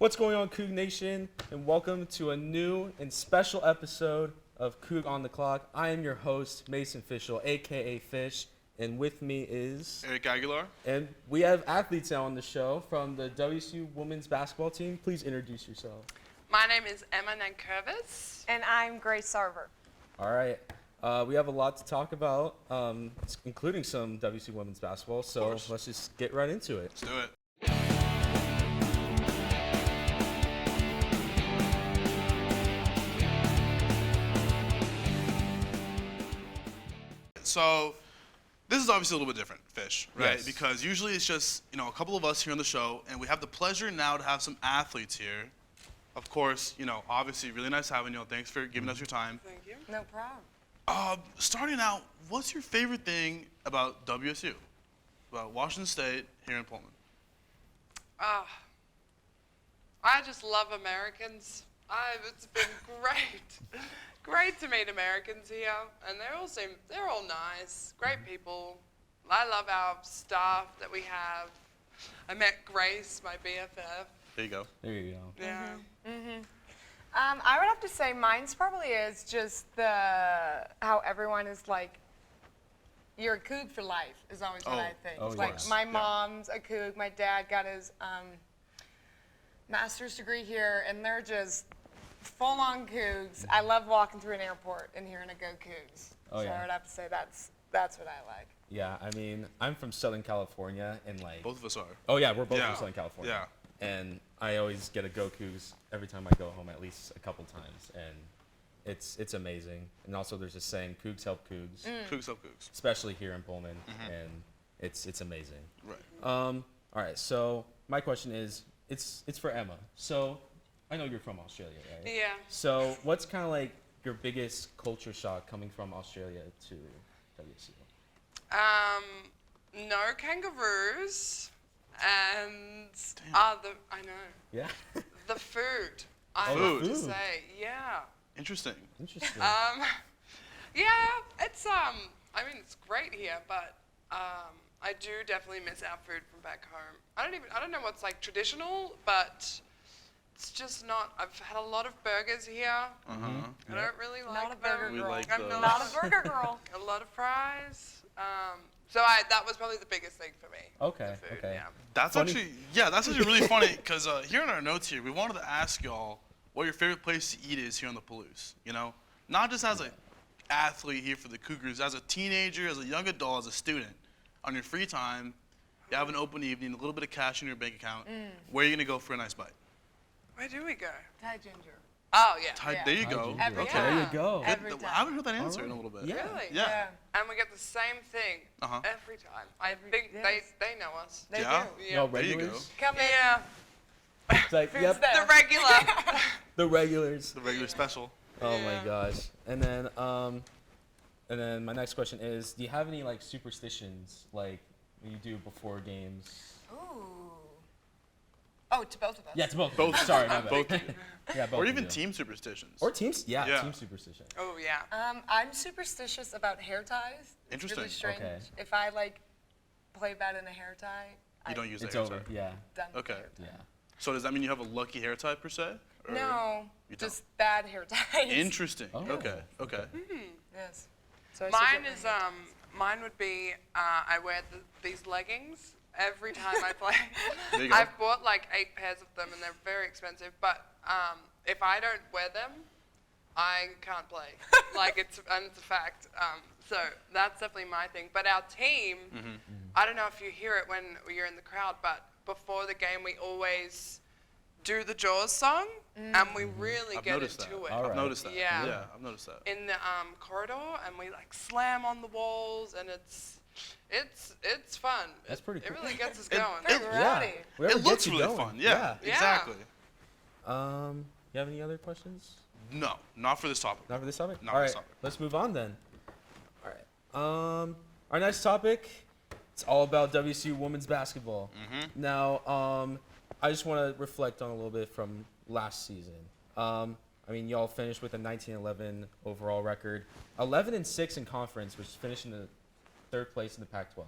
What's going on, Coug Nation? And welcome to a new and special episode of Coug on the Clock. I am your host, Mason Fishel, a.k.a. Fish, and with me is... Erick Aguilar. And we have athletes now on the show from the WSU Women's Basketball team. Please introduce yourself. My name is Emma Nankervis. And I'm Grace Sarver. All right. We have a lot to talk about, including some WSU Women's Basketball, so let's just get right into it. Let's do it. So this is obviously a little bit different, Fish, right? Yes. Because usually it's just, a couple of us here on the show, and we have the pleasure now to have some athletes here. Of course, obviously really nice having you. Thanks for giving us your time. Thank you. No problem. Starting out, what's your favorite thing about WSU, about Washington State here in Pullman? I just love Americans. It's been great. Great to meet Americans here, and they're all nice, great people. I love our staff that we have. I met Grace, my BFF. There you go. There you go. Yeah. I would have to say mine's probably is just how everyone is like, you're a Coug for life is always what I think. Oh, Like yes. my mom's a Coug, my dad got his master's degree here, and they're just full-on Cougs. I love walking through an airport and hearing a go Cougs. Oh, so yeah. I would have to say that's what I like. Yeah, I mean, I'm from Southern California, and like... Both of us are. Oh, yeah, we're both from Southern California. Yeah. And I always get a go Cougs every time I go home, at least a couple times, and it's amazing. And also, there's this saying, Cougs help Cougs, Cougs help Cougs. especially here in Pullman, and it's amazing. Right. All right, so my question is, it's for Emma. So I know you're from Australia, right? Yeah. So what's kind of like your biggest culture shock coming from Australia to WSU? No kangaroos, and I know Yeah. the food. I Food. have to say, yeah. Interesting. Interesting. Yeah, it's I mean it's great here, but I do definitely miss our food from back home. I don't know what's like traditional, but it's just not. I've had a lot of burgers here. I don't really like Not a burger them. girl. like I'm the- not Not a burger girl. a lot of fries. So that was probably the biggest thing for me. Okay, the food, okay. Yeah. That's actually really funny, because here in our notes here, we wanted to ask y'all what your favorite place to eat is here on the Palouse. Not just as an athlete here for the Cougars, as a teenager, as a young adult, as a student. On your free time, you have an open evening, a little bit of cash in your bank account. Where are you going to go for a nice bite? Where do we go? Thai ginger. Oh yeah. Yeah. There you go. Every Okay. time. There you go. Every I time. haven't heard that answer in a little bit. Yeah. Really? Yeah. And we get the same thing every time. I think yes. they know us. They Yeah. do. Yeah. No There you go. regulars? Come in. Yeah. It's like, Food's yep, there. The regular. the regulars. The regular special. Oh Yeah. my gosh. And then my next question is, do you have any like superstitions like you do before games? Ooh. Oh, to both of us. Yeah, to both. Both. Sorry, my bad. Both of you. Yeah, both. Or of even you. team superstitions. Or teams. Yeah, Yeah. team superstition. Oh yeah. I'm superstitious about hair ties. It's Interesting. really strange. Okay. If I play bad in a hair tie, You don't use It's that hair over. tie. Yeah. done with Okay. hair tie. Yeah. So does that mean you have a lucky hair tie per se? Or No, you don't? just bad hair ties. Interesting. Oh. Okay. Okay. Yes. So I Mine secretly is hate ties. mine would be I wear these leggings every time I play. There you go. I've bought like 8 pairs of them and they're very expensive. But if I don't wear them, I can't play. It's a fact. So that's definitely my thing. But our team, I don't know if you hear it when you're in the crowd, but before the game we always do the Jaws song, and we really I've get noticed into that. it. All I've right. noticed that. Yeah. Yeah, I've noticed that. In the corridor, and we slam on the walls, and it's fun. That's pretty cool. It really gets us going. Pretty rowdy. Whatever It looks gets you really going. fun. Yeah, Yeah. exactly. You have any other questions? No, not for this topic. Not for this topic? Not All for right, this topic. let's move on then. All right. Our next topic, it's all about WSU women's basketball. Now, I just want to reflect on a little bit from last season. I mean, y'all finished with a 19-11 overall record, 11-6 in conference, which finished in the 3rd place in the Pac-12.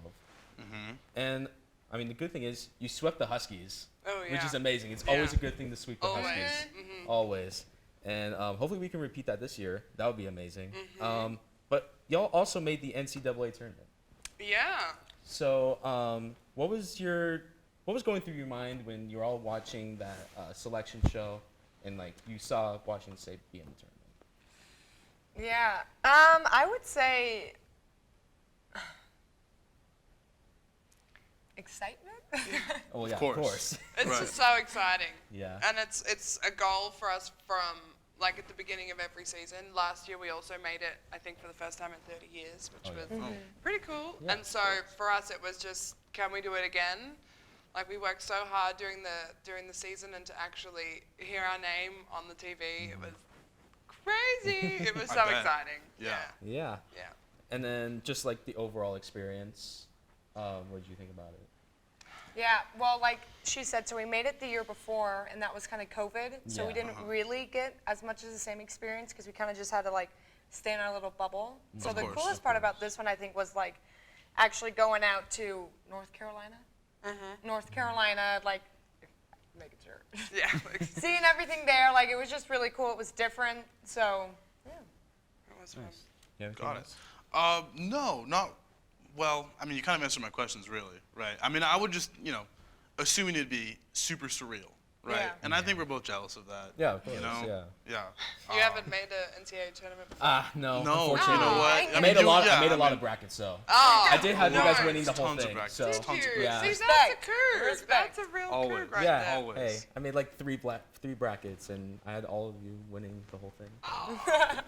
And I mean, the good thing is you swept the Huskies Oh, yeah. which is amazing. It's Yeah. always a good thing to sweep the Always. Huskies. Mhm. Always. And hopefully we can repeat that this year. That would be amazing. Mm-hmm. But y'all also made the NCAA tournament. Yeah. So what was going through your mind when you were all watching that selection show and like you saw Washington State be in the tournament? Yeah. I would say excitement. Oh yeah, course. of course. It's Right. just so exciting. Yeah. And it's a goal for us from like at the beginning of every season. Last year we also made it, I think, for the first time in 30 years, which Oh, yeah. was Oh. pretty cool. Yeah, And so for us it was just, can we do it again? Like we worked so hard during the season, and to actually hear our name on the TV, it was crazy. It was I so bet. exciting. Yeah. Yeah. Yeah. And then just like the overall experience, what did you think about it? Yeah, well, like she said, so we made it the year before, and that was kind of COVID, so we Yeah. didn't really get as much as the same experience because we kind of just had to like stay in our little bubble. So Of the course, coolest of part course. about this one, I think, was like actually going out to North Carolina. North Carolina, like making sure, Yeah. seeing everything there, like it was just really cool. It was different, so yeah. It was fun. Yeah, Got it. No, not. Well, I mean, you kind of answered my questions, really, right? I mean, I would just, assuming it'd be super surreal, right? Yeah. And I think we're both jealous of that. Yeah, of course. You know? Yeah. You haven't made an NCAA tournament before? No. No, Unfortunately, you know what? I I made a you- lot. yeah, I made a lot mean, of brackets, so Oh, I did have you guys nice. winning the whole Tons of thing. brackets. So Tons of Dude, yeah. see, Respect. that's a curve. Respect. That's a real Always. curve right yeah. there. Always. Hey, I made like three brackets, and I had all of you winning the whole thing.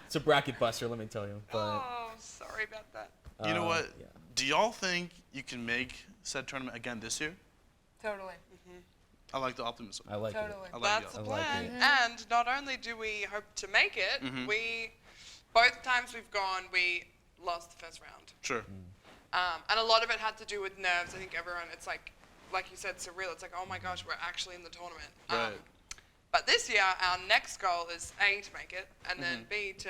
It's a bracket buster, let me tell you. But Oh, sorry about that. You know what? Yeah. Do y'all think you can make said tournament again this year? Totally. I like the optimism. I like Totally. it. I like That's y'all. the I like plan. it. And not only do we hope to make it, both times we've gone, we lost the first round. Sure. And a lot of it had to do with nerves. I think everyone, it's like you said, surreal. It's like, oh my gosh, we're actually in the tournament. Right. But this year, our next goal is A, to make it, and then B, to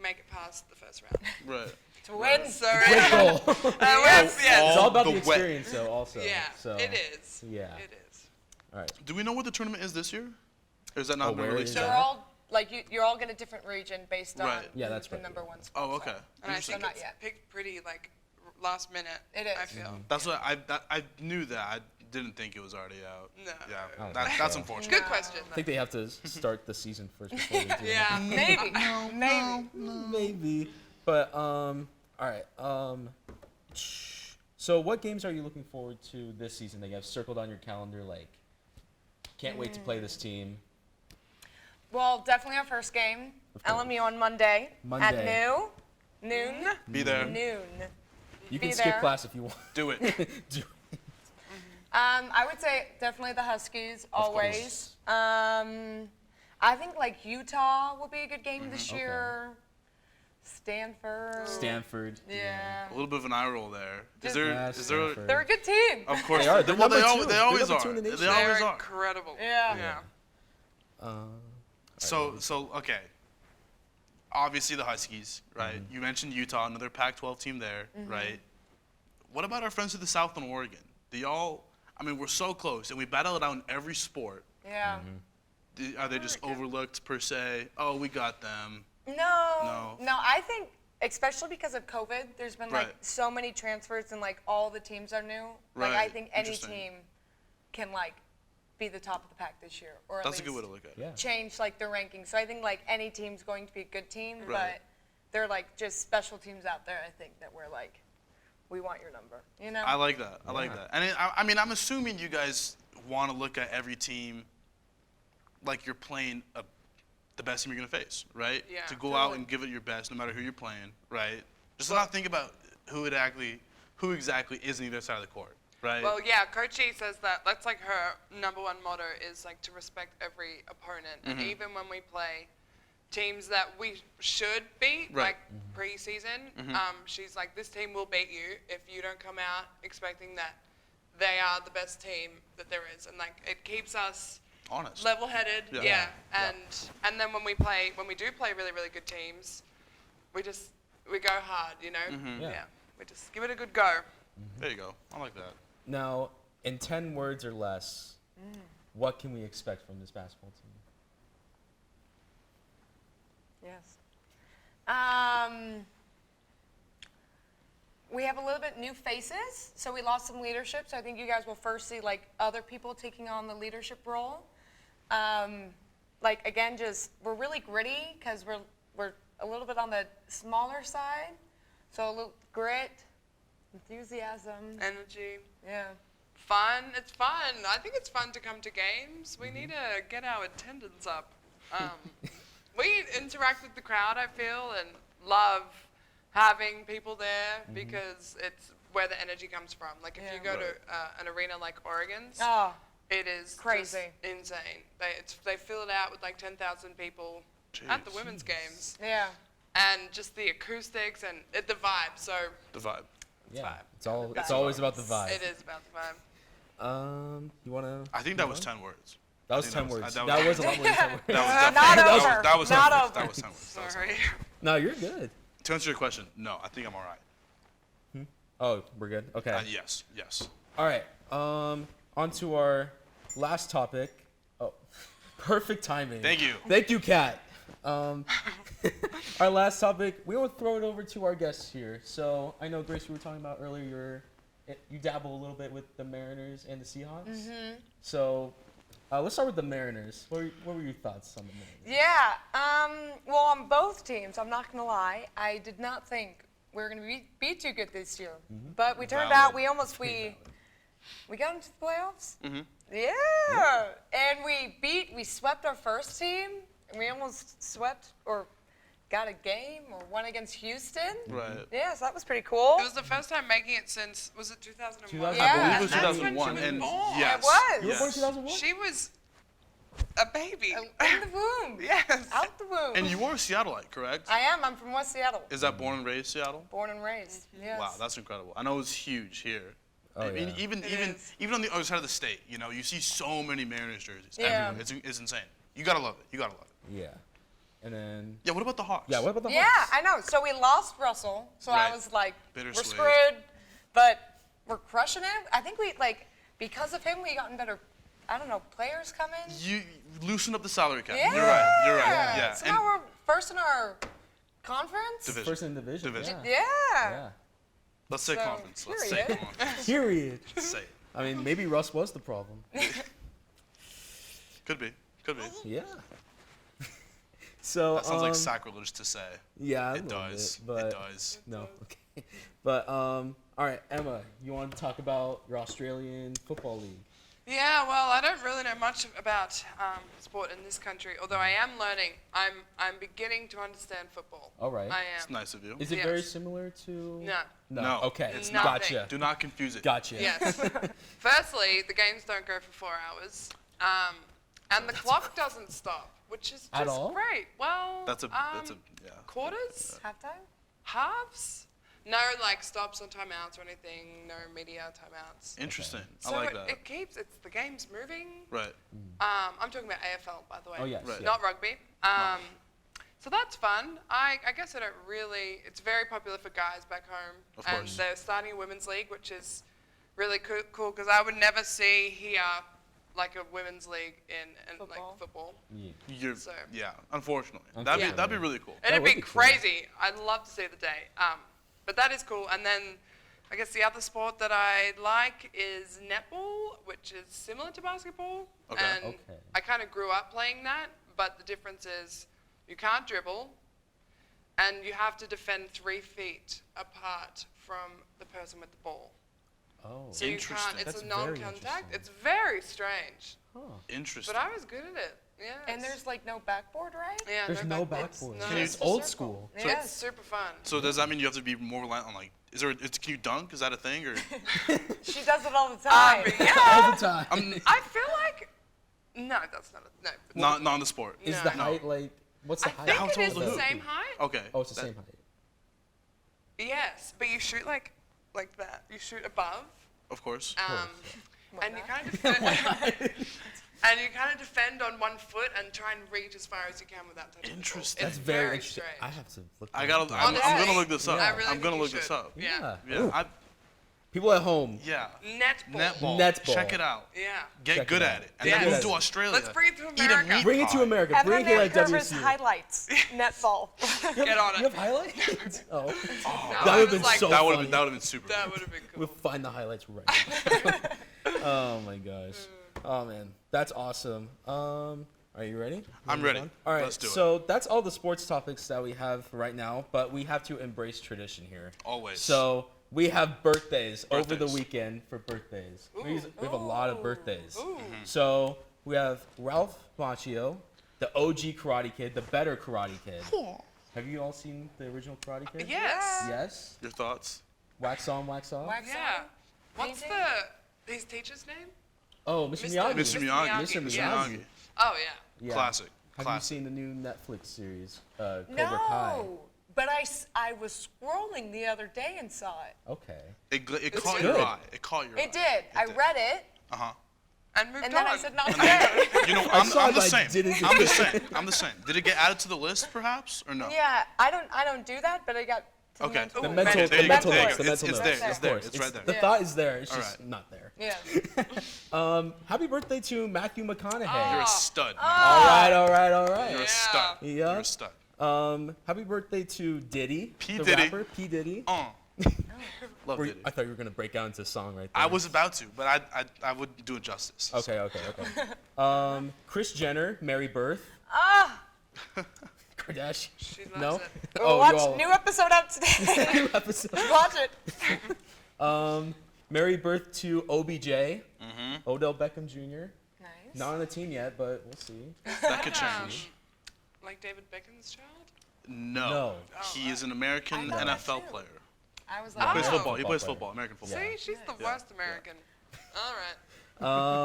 make it past the first round. Right. To win. So, Great goal. yeah, It's all about the the wet. experience, though. Also. yeah, So, it is. Yeah. It is. All right. Do we know what the tournament is this year? Or is that not Oh, been where released is So yet? we're all like you're all get a different region based on Right. Yeah, that's the right. number one spot. Oh, okay. And I Interesting. think Not it's yet. picked pretty, like, last minute, It is. I feel. That's what I knew that. I didn't think it was already out. No. Yeah. I don't That's think so. unfortunate. Good question. I think they have to start the season first before they do Yeah. Maybe. Maybe. Maybe. But all right. So what games are you looking forward to this season that you have circled on your calendar? Like, can't wait to play this team. Well, definitely our first game, Of course. LMU on Monday. Monday. At noon. Be there. Noon. You can Be skip there. class if you want. Do it. Do- I would say definitely the Huskies always. I think like Utah will be a good game this Okay. year. Stanford. Stanford. Yeah. A little bit of an eye roll there. Is Just- there? Yeah, Is there? Stanford. They're a good team. Of course. They are. They're Well, number two. they They're always number are. two in the They nation. always They're are. incredible. Yeah. So okay. Obviously the Huskies, right? You mentioned Utah, another Pac-12 team there, right? What about our friends to the south in Oregon? Do y'all? I mean, we're so close, and we battle it out in every sport. Yeah. Are they just overlooked per se? Oh, we got them. No. I think, especially because of COVID, there's been like Right. so many transfers and like all the teams are new. Like I Right. think any Interesting. team can like be the top of the pack this year, or at That's a least good way to look at it. Yeah. change like their ranking. So I think like any team's going to be a good team, Right. but they're like just special teams out there. I think that we're like, we want your number. You know? I like that. I like Yeah. that. And I mean, I'm assuming you guys want to look at every team like you're playing the best team you're going to face, right? Yeah. To go out and give it your best no matter who you're playing, right? Just not think about who exactly is on either side of the court, right? Well, yeah, Coach E says that that's like her number one motto is like to respect every opponent. And even when we play teams that we should beat, Right. like pre-season, she's like, this team will beat you if you don't come out expecting that they are the best team that there is. And like, it keeps us Honest. level-headed, Yeah. yeah. Yeah. And then when we do play really, really good teams, we go hard, you know? Yeah. We just give it a good go. There you go. I like that. Now, in 10 words or less, what can we expect from this basketball team? Yes. We have a little bit new faces, so we lost some leadership. So I think you guys will first see like other people taking on the leadership role. Like again, just we're really gritty because we're a little bit on the smaller side. So a little grit, enthusiasm, Energy. yeah. Fun. It's fun. I think it's fun to come to games. We need to get our attendance up. We interact with the crowd, I feel, and love having people there because it's where the energy comes from. Like if you go to an arena like Oregon's, it is Crazy. just insane. They fill it out with like 10,000 people at the women's games. Yeah. And just the acoustics and the vibe. So The vibe. Yeah, it's always about the vibe. it is about the vibe. You wanna? I think that was 10 words. That was I 10 think words. that That was- was a lot more than 10 words. That was Not definitely- over. That was Not 10 words. over. That was 10 words. That was 10 Sorry. words. No, you're good. To answer your question, no, I think I'm all right. Oh, we're good. Okay. Yes. All right. On to our last topic. Oh, perfect timing. Thank you. Thank you, Kat. Our last topic. We want to throw it over to our guests here. So I know, Grace, we were talking about earlier. You dabble a little bit with the Mariners and the Seahawks. So let's start with the Mariners. What were your thoughts on the Mariners? Yeah. Well, on both teams, I'm not gonna lie. I did not think we were gonna be too good this year, but we turned out we got into the playoffs. Yeah. And we swept our first team, and we almost swept or got a game or won against Houston. Right. Yeah, so that was pretty cool. It was the first time making it since, was it 2001? Yeah. I believe it was That's when she 2001. was And born. yes. It was. You were born in Yes. 2001? She was a baby. In the womb. Yes. Out the womb. And you were a Seattleite, correct? I am. I'm from West Seattle. Is that born and raised Seattle? Born and raised. Yes. Wow, that's incredible. I know it's huge here. Oh, I mean, yeah. even on the other side of the state, you see so many Mariners jerseys Yeah. everywhere. It's insane. You gotta love it. Yeah. And then. Yeah. What about the Hawks? Yeah. What about the Yeah, Hawks? I know. So we lost Russell, so I Right. was like, Bittersweet. we're screwed, but we're crushing it. I think because of him, we gotten better, I don't know, players coming. You loosen up the salary cap. Yeah. You're right. Yeah. So now we're first in our conference. Division. First in the division. Division. Yeah. Yeah. Let's say So, conference. Let's say period. conference. Period. Say it. I mean, maybe Russ was the problem. Could be. Yeah. So That sounds like sacrilege to say. yeah, a It little does. bit, but It does. no. Okay. But all right, Emma, you want to talk about your Australian Football League? Yeah, well, I don't really know much about sport in this country, although I am learning. I'm beginning to understand football. All right. I am. It's nice of you. Is it Yes. very similar to? No. No, Okay. it's not. Gotcha. Do not confuse it. Gotcha. Yes. Firstly, the games don't go for 4 hours, and the clock doesn't stop, which is At just all? great. Well, That's a yeah. quarters, Halftime? halves. No stops on timeouts or anything. No media timeouts. Interesting. So I like that. it's the game's moving. Right. I'm talking about AFL, by the way. Oh yes. Right. Yeah. Not rugby. So that's fun. I guess I don't really. It's very popular for guys back home, Of and course. they're starting a women's league, which is really cool because I would never see here like a women's league in Football. like football. Yeah. So- Yeah. Unfortunately. Unfortunately. That'd be really cool. It'd would be be cool. crazy. I'd love to see the day. But that is cool. And then I guess the other sport that I like is netball, which is similar to basketball. Okay. And Okay. I kind of grew up playing that, but the difference is you can't dribble and you have to defend 3 feet apart from the person with the ball. Oh. So you Interesting. can't, it's That's a very non-contact. interesting. It's very strange. Huh. Interesting. But I was good at it. Yeah. And there's no backboard, right? yeah, There's no backboards. backboard. No, So it's it's a old circle. school. Yes. It's super fun. So does that mean you have to be more reliant on can you dunk? Is that a thing or? She does it all the time. Yeah. All the time. I feel like no, that's not a, no. Not on the sport. Is No. the height what's the I height? think How it tall is is the the hoop? same height. Okay. Oh, it's the same height. Yes, but you shoot like that. You shoot above, Of course. and you that? kind of defend, and you kind of defend on 1 foot and try and reach as far as you can without touching Interesting. the ball. It's That's very interesting. strange. I have to look. I that gotta. up. I'm Honestly, gonna look this up. I really I'm think gonna you look this should. up. Yeah. Yeah. Ooh. People at home. Yeah. Netball. Netball. Check it out. Yeah. Get Check good it at out. it. And Yes. then move to Australia. Let's bring it to Eat a America. meat Bring it to pie. America. And Bring then it here at Nankervis WSU. highlights. Netball. Get on You it. have highlights? Oh. No, That I would have was been like, so That would funny. have been super. That would have been cool. We'll find the highlights right now. Oh my gosh. Oh man, that's awesome. Are you ready? I'm ready. All right. Let's do it. So that's all the sports topics that we have right now, but we have to embrace tradition here. Always. So we have birthdays over the Birthdays. weekend for birthdays. Ooh. We have a lot of birthdays. Ooh. So we have Ralph Macchio, the OG Karate Kid, the better Karate Kid. Have you all seen the original Karate Kid? Yes. Yes. Your thoughts? Wax on, wax off. Wax Yeah. on. What's Painting? his teacher's name? Oh, Mr. Mr. Miyagi. Mr. Miyagi. Mr. Mr. Miyagi. Miyagi. Oh yeah. Yeah. Classic. Have Classic. you seen the new Netflix series, Cobra Kai? No, but I was scrolling the other day and saw it. Okay. It It's caught good. your eye. It caught your eye. It did. I did. read it, Uh-huh. And moved and then on. I said not today. You know, I I'm saw it, the but I same. didn't I'm do the it. same. I'm the same. Did it get added to the list, perhaps, or no? Yeah, I don't do that, but I got. To Okay. mental. The Ooh, mental, there the you mental go. notes, the It's mental there. notes. It's Of there. course. It's right there. The Yeah. thought is there. It's All just right. not there. Yeah. Happy birthday to Matthew McConaughey. You're Ah. a stud. man. All right, all right, all right. You're a Yeah. stud. Yeah. You're a stud. Happy birthday to Diddy, P. the Diddy. rapper, P. Diddy. Love Were you- Diddy. I thought you were gonna break out into a song right there. I was about to, but I wouldn't do it justice. Okay. Kris Jenner, Mary Birth, Ah, Kardashian. She loves No. it. we'll you watch all- new episode out today. new episode. Watch it. Mary Birth to OBJ, Odell Beckham Jr. Nice. Not on the team yet, but we'll see. That could change. Like David Beckham's child? No. No. He is an American I thought that NFL too. player. I was He like, plays Oh. football. He plays Football football. American football. See, she's the Yeah. worst American. All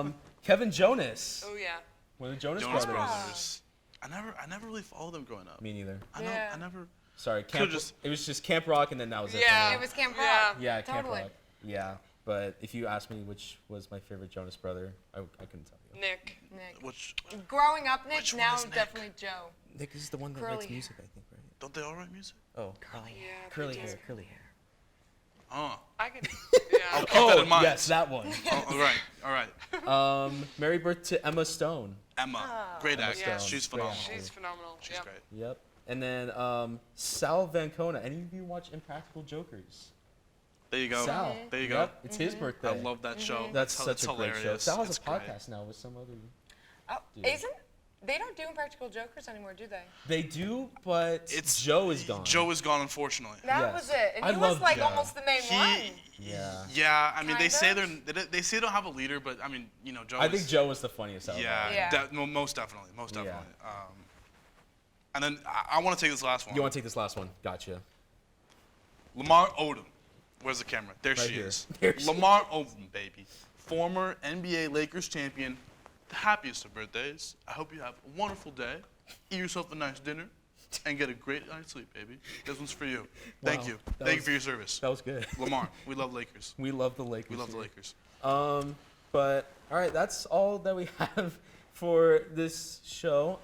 right. Kevin Jonas, Oh yeah. one of the Jonas, Jonas Brothers. Brothers. I never really followed them growing up. Me neither. Yeah. I never. Sorry, Could've it was just Camp Rock, and then that was it. for Yeah. me. it was Camp Yeah. Rock. Yeah, Camp Totally. Rock. Yeah, but if you asked me which was my favorite Jonas brother, I couldn't tell you. Nick. Nick. Which Growing up, Nick, Which one now is Nick? definitely Joe. Nick is the one that Curly writes hair. music, I think, right? don't they all write music? Oh, Yeah. curly they do. hair, curly hair. Oh. I can. Yeah. I'll keep that in mind. yes, that one. Oh, all right. All right. Mary Birth to Emma Stone. Emma. Great actress. Yeah. She's Great phenomenal. She's phenomenal. She's Yep. great. Yep. And then Sal Vancona. Any of you watch Impractical Jokers? There you go. Sal. There you go. Yep, it's his birthday. I love that show. That's That's such a great hilarious. show. Sal has It's a great. podcast now with some other. Oh, Dude. isn't they don't do Impractical Jokers anymore, do they? They do, but It's Joe is gone. Joe is gone, unfortunately. That Yes. was it, and I he was love like Joe. almost the main one. Yeah. Yeah. I mean, they Kind say of. they say they don't have a leader, but I mean, you know, Joe. I is, think Joe was the funniest out of Yeah. all. Yeah. Most definitely. Most Yeah. definitely. And then I want to take this last one. You want to take this last one? Gotcha. Lamar Odom. Where's the camera? There Right she here. is. There she Lamar Odom, baby. Former NBA Lakers champion. The happiest of birthdays. I hope you have a wonderful day. Eat yourself a nice dinner. And get a great night's sleep, baby. This one's for you. Thank Wow. you. That Thank you was- for your service. That was good. Lamar, we love Lakers. We love the Lakers. We love the here. Lakers. But all right, that's all that we have for this show.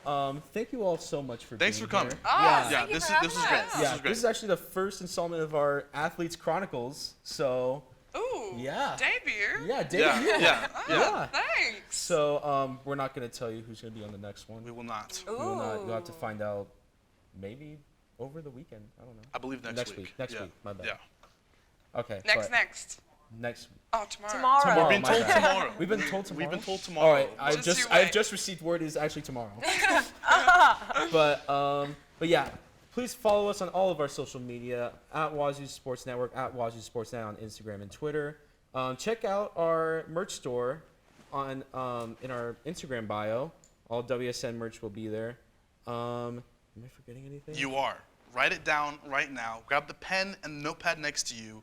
Thank you all so much for Thanks being for coming. here. Oh, Yeah, thank you this for is having great. us. This Yeah, is great. this is actually the first installment of our Athletes Chronicles. So Ooh. Yeah. Debut. yeah, debut. Yeah. Yeah. Thanks. So we're not gonna tell you who's gonna be on the next one. We will not. We will not. You'll have to Ooh. find out maybe over the weekend. I don't know. I believe next week. Next Yeah. week. My bad. Yeah. Okay. Next. but Next. week. Oh, tomorrow. Tomorrow. Tomorrow. We're being my told bad. tomorrow. We've been told tomorrow. We've been told All tomorrow. right, Just you I've wait. just received word it is actually tomorrow. but yeah, please follow us on all of our social media at Wazzu Sports Network, at Wazzu Sports Net on Instagram and Twitter. Check out our merch store on in our Instagram bio. All WSN merch will be there. Am I forgetting anything? You are. Write it down right now. Grab the pen and the notepad next to you.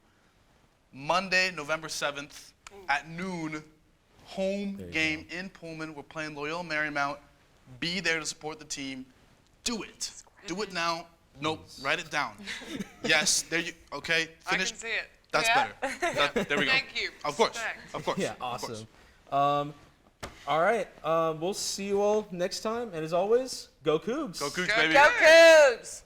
Monday, November 7th at noon, home There you game in Pullman. We're playing Loyola Marymount. Be there to support the team. Do it. Do it now. Nope. Write it down. Yes. There you. Okay. I Finish. can see it. That's Yeah. better. There we go. Thank you. Of course. Respect. Of course. Yeah, Of course. awesome. All right, we'll see you all next time. And as always, go Cougs. Go Cougs, Go baby. Go Cougs!